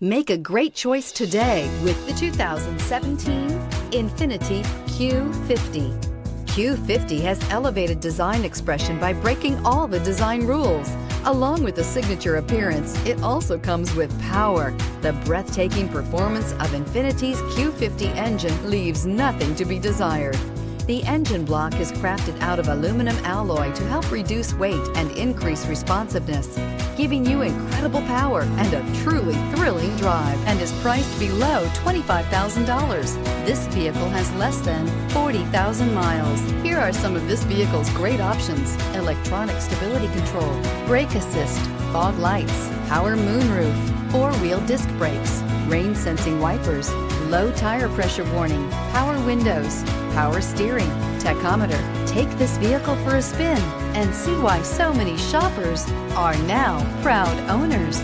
Make a great choice today with the 2017 Infiniti Q50. Q50 has elevated design expression by breaking all the design rules. Along with the signature appearance, it also comes with power. The breathtaking performance of Infiniti's Q50 engine leaves nothing to be desired. The engine block is crafted out of aluminum alloy to help reduce weight and increase responsiveness, giving you incredible power and a truly thrilling drive, and is priced below $25,000. This vehicle has less than 40,000 miles. Here are some of this vehicle's great options: electronic stability control, brake assist, fog lights, power moonroof, four-wheel disc brakes, rain sensing wipers, low tire pressure warning, power windows, power steering, tachometer. Take this vehicle for a spin and see why so many shoppers are now proud owners.